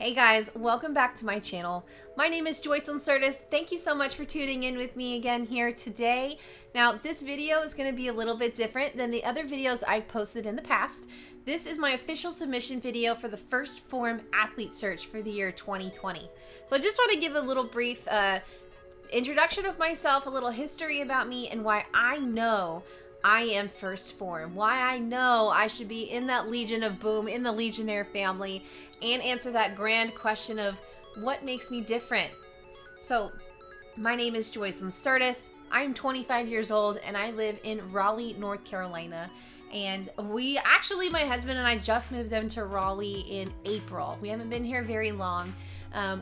Hey guys, welcome back to my channel. My name is Joycelyn Curtis. Thank you so much for tuning in with me again here today. Now, this video is going to be a little bit different than the other videos I've posted in the past. This is my official submission video for the first Phorm athlete search for the year 2020. So I just want to give a little brief introduction of myself, a little history about me, and why I know I am first Phorm, why I know I should be in that Legion of Boom, in the Legionnaire family, and answer that grand question of what makes me different. So, my name is Joycelyn Curtis. I'm 25 years old and I live in Raleigh, North Carolina. And my husband and I just moved into Raleigh in April. We haven't been here very long.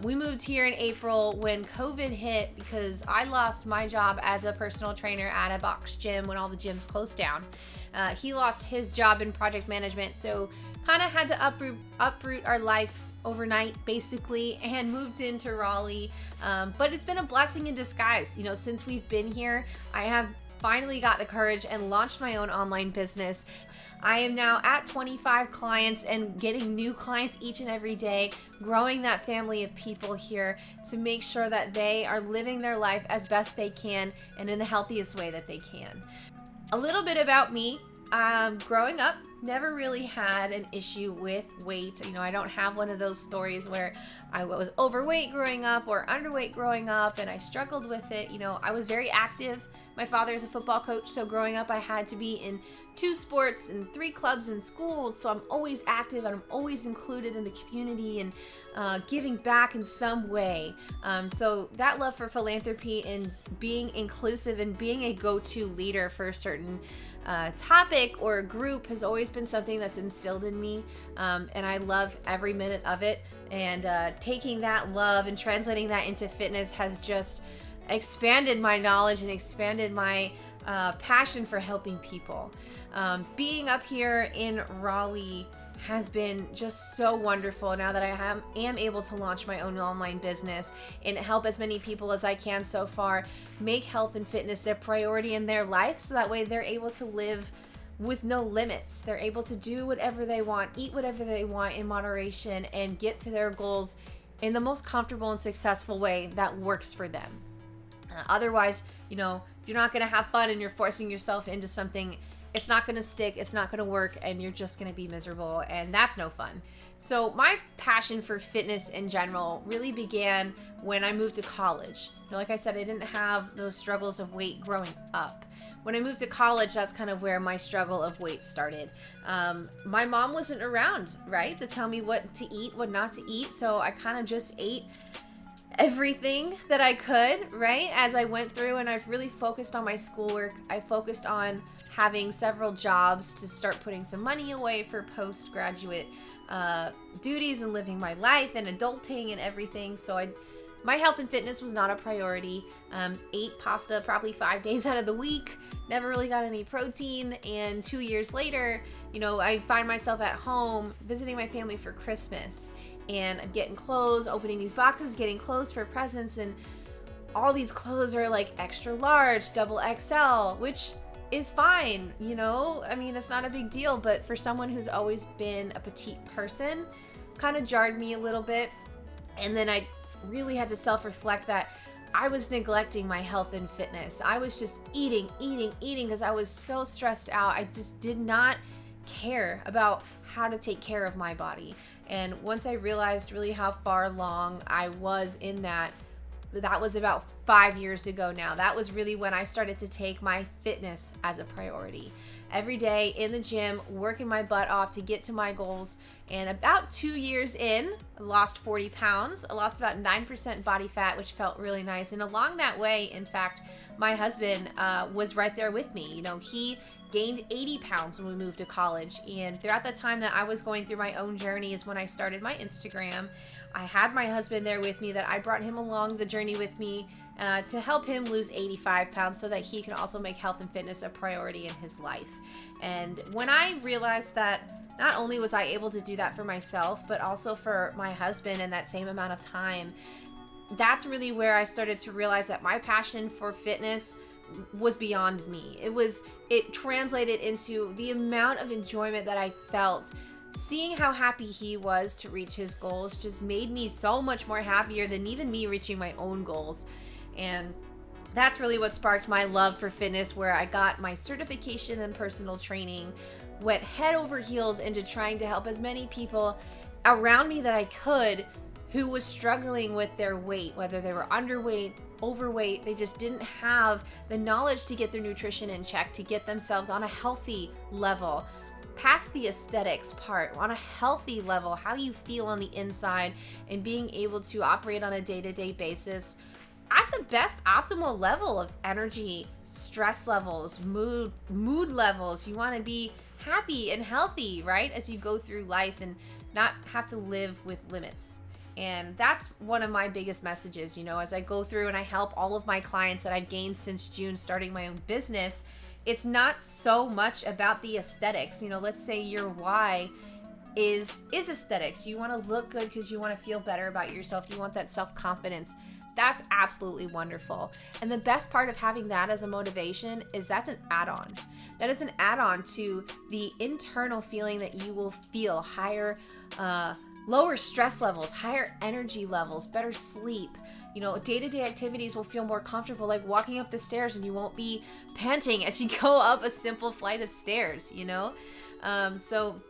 We moved here in April when COVID hit because I lost my job as a personal trainer at a box gym when all the gyms closed down. He lost his job in project management, so kind of had to uproot our life overnight basically and moved into Raleigh. But it's been a blessing in disguise. You know, since we've been here, I have finally got the courage and launched my own online business. I am now at 25 clients and getting new clients each and every day, growing that family of people here to make sure that they are living their life as best they can and in the healthiest way that they can. A little bit about me. Growing up, never really had an issue with weight. You know, I don't have one of those stories where I was overweight growing up or underweight growing up and I struggled with it. You know, I was very active. My father is a football coach, so growing up I had to be in 2 sports and 3 clubs in school, so I'm always active and I'm always included in the community and giving back in some way. So that love for philanthropy and being inclusive and being a go-to leader for a certain topic or a group has always been something that's instilled in me, and I love every minute of it. And taking that love and translating that into fitness has just expanded my knowledge and expanded my passion for helping people. Being up here in Raleigh has been just so wonderful now that I am able to launch my own online business and help as many people as I can so far make health and fitness their priority in their life, so that way they're able to live with no limits. They're able to do whatever they want, eat whatever they want in moderation, and get to their goals in the most comfortable and successful way that works for them. Otherwise, you know, you're not going to have fun and you're forcing yourself into something. It's not going to stick, it's not going to work, and you're just going to be miserable, and that's no fun. So my passion for fitness in general really began when I moved to college. You know, like I said, I didn't have those struggles of weight growing up. When I moved to college, that's kind of where my struggle of weight started. My mom wasn't around, right, to tell me what to eat, what not to eat, so I kind of just ate everything that I could, right, as I went through, and I've really focused on my schoolwork. I focused on having several jobs to start putting some money away for postgraduate duties and living my life and adulting and everything. So my health and fitness was not a priority. Ate pasta probably 5 days out of the week, never really got any protein, and 2 years later, you know, I find myself at home visiting my family for Christmas, and I'm getting clothes, opening these boxes, getting clothes for presents, and all these clothes are like extra large, double XL, which is fine, you know, I mean, it's not a big deal, but for someone who's always been a petite person, kind of jarred me a little bit. And then I really had to self-reflect that I was neglecting my health and fitness. I was just eating because I was so stressed out. I just did not care about how to take care of my body. And once I realized really how far along I was in that was about 5 years ago now. That was really when I started to take my fitness as a priority. Every day in the gym, working my butt off to get to my goals. And about 2 years in, I lost 40 pounds. I lost about 9% body fat, which felt really nice. And along that way, in fact, my husband was right there with me. You know, he gained 80 pounds when we moved to college. And throughout the time that I was going through my own journey is when I started my Instagram. I had my husband there with me, that I brought him along the journey with me to help him lose 85 pounds so that he can also make health and fitness a priority in his life. And when I realized that not only was I able to do that for myself, but also for my husband in that same amount of time, that's really where I started to realize that my passion for fitness was beyond me. It translated into the amount of enjoyment that I felt seeing how happy he was to reach his goals just made me so much more happier than even me reaching my own goals. And that's really what sparked my love for fitness, where I got my certification in personal training, went head over heels into trying to help as many people around me that I could who was struggling with their weight, whether they were underweight, overweight. They just didn't have the knowledge to get their nutrition in check, to get themselves on a healthy level, past the aesthetics part, on a healthy level, how you feel on the inside, and being able to operate on a day-to-day basis at the best optimal level of energy, stress levels, mood levels. You want to be happy and healthy, right, as you go through life and not have to live with limits. And that's one of my biggest messages, as I go through and I help all of my clients that I've gained since June starting my own business. It's not so much about the aesthetics. Let's say your why is aesthetics. You want to look good because you want to feel better about yourself. You want that self-confidence. That's absolutely wonderful. And the best part of having that as a motivation is that's an add-on. That is an add-on to the internal feeling that you will feel higher, lower stress levels, higher energy levels, better sleep. Day-to-day activities will feel more comfortable, like walking up the stairs, and you won't be panting as you go up a simple flight of stairs, So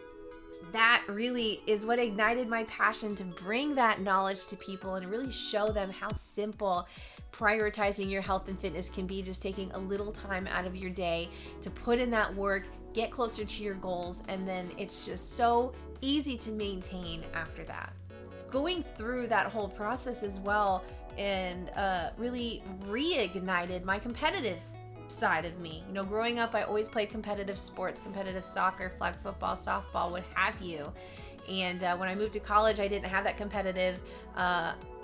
that really is what ignited my passion to bring that knowledge to people and really show them how simple prioritizing your health and fitness can be, just taking a little time out of your day to put in that work, get closer to your goals, and then it's just so easy to maintain after that. Going through that whole process as well and really reignited my competitive side of me. Growing up, I always played competitive sports, competitive soccer, flag football, softball, what have you. And when I moved to college, I didn't have that competitive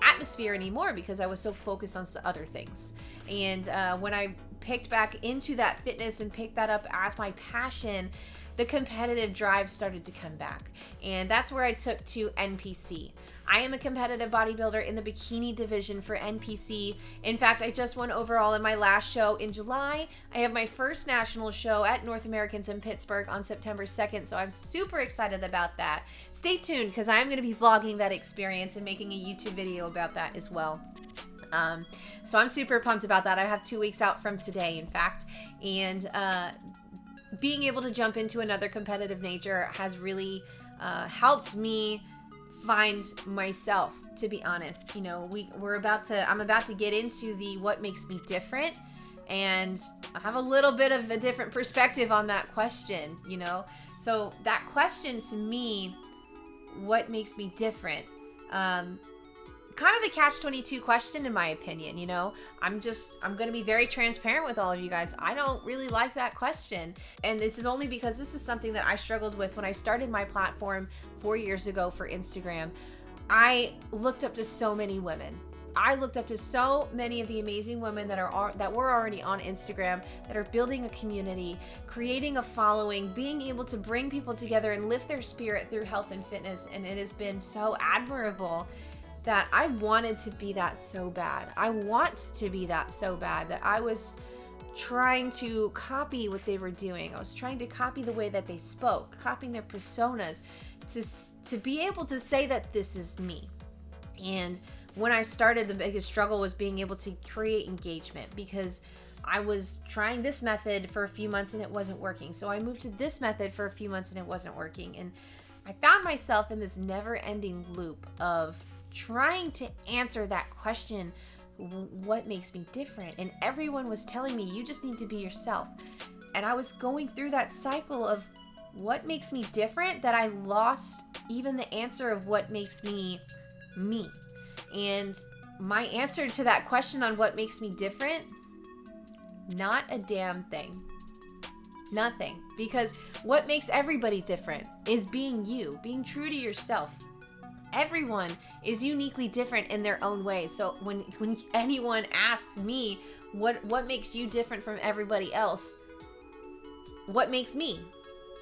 atmosphere anymore because I was so focused on other things. And when I picked back into that fitness and picked that up as my passion, the competitive drive started to come back. And that's where I took to NPC. I am a competitive bodybuilder in the bikini division for NPC. In fact, I just won overall in my last show in July. I have my first national show at North Americans in Pittsburgh on September 2nd, so I'm super excited about that. Stay tuned because I'm going to be vlogging that experience and making a YouTube video about that as well. So I'm super pumped about that. I have 2 weeks out from today, in fact, and being able to jump into another competitive nature has really helped me find myself, to be honest. I'm about to get into the what makes me different, and I have a little bit of a different perspective on that question, So that question to me, what makes me different? Kind of a catch-22 question in my opinion, I'm going to be very transparent with all of you guys. I don't really like that question. And this is only because this is something that I struggled with when I started my platform 4 years ago for Instagram. I looked up to so many women. I looked up to so many of the amazing women that were already on Instagram, that are building a community, creating a following, being able to bring people together and lift their spirit through health and fitness. And it has been so admirable that I wanted to be that so bad. I want to be that so bad that I was trying to copy what they were doing. I was trying to copy the way that they spoke, copying their personas to be able to say that this is me. And when I started, the biggest struggle was being able to create engagement because I was trying this method for a few months and it wasn't working. So I moved to this method for a few months and it wasn't working. And I found myself in this never-ending loop of trying to answer that question, what makes me different? And everyone was telling me, you just need to be yourself. And I was going through that cycle of what makes me different, that I lost even the answer of what makes me me. And my answer to that question on what makes me different, not a damn thing. Nothing. Because what makes everybody different is being you, being true to yourself. Everyone is uniquely different in their own way. So when anyone asks me what makes you different from everybody else, what makes me?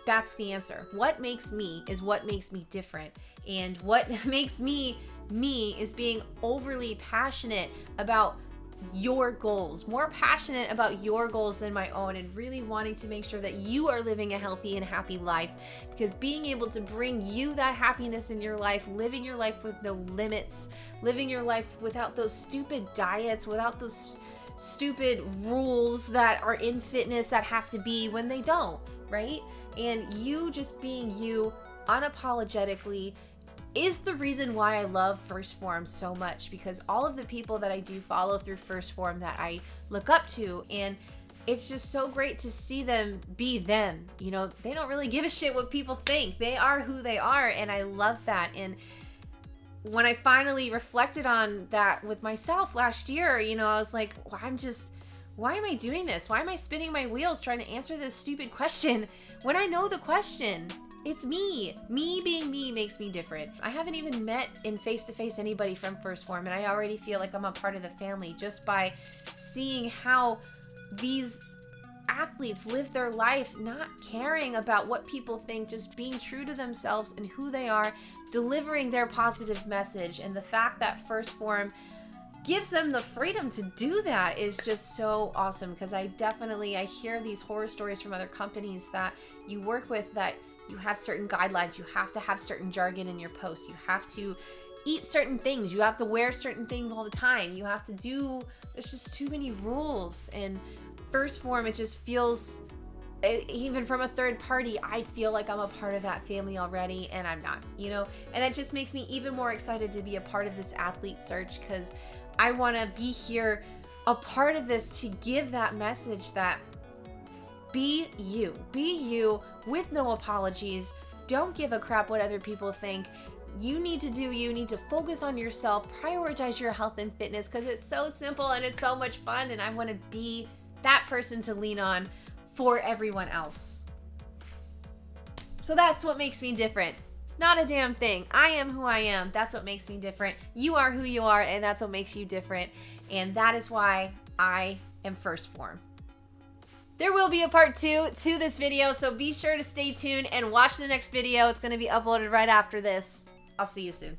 That's the answer. What makes me is what makes me different. And what makes me is being overly passionate about your goals, more passionate about your goals than my own, and really wanting to make sure that you are living a healthy and happy life, because being able to bring you that happiness in your life, living your life with no limits, living your life without those stupid diets, without those stupid rules that are in fitness that have to be when they don't, right? And you just being you unapologetically is the reason why I love Phorm so much, because all of the people that I do follow through Phorm that I look up to, and it's just so great to see them be them. You know, they don't really give a shit what people think. They are who they are, and I love that. And when I finally reflected on that with myself last year, you know, I was like, well, why am I doing this? Why am I spinning my wheels trying to answer this stupid question when I know the question? It's me. Me being me makes me different. I haven't even met in face-to-face anybody from Phorm, and I already feel like I'm a part of the family just by seeing how these athletes live their life, not caring about what people think, just being true to themselves and who they are, delivering their positive message. And the fact that Phorm gives them the freedom to do that is just so awesome, because I hear these horror stories from other companies that you work with, that you have certain guidelines, you have to have certain jargon in your posts, you have to eat certain things, you have to wear certain things all the time, you have to do, there's just too many rules. And Phorm, it just feels, even from a third party, I feel like I'm a part of that family already, and I'm not, you know? And it just makes me even more excited to be a part of this athlete search, because I want to be here, a part of this, to give that message that be you with no apologies. Don't give a crap what other people think. You need to do you, need to focus on yourself, prioritize your health and fitness, because it's so simple and it's so much fun, and I want to be that person to lean on for everyone else. So that's what makes me different. Not a damn thing. I am who I am. That's what makes me different. You are who you are, and that's what makes you different. And that is why I am Phorm. There will be a part 2 to this video, so be sure to stay tuned and watch the next video. It's going to be uploaded right after this. I'll see you soon.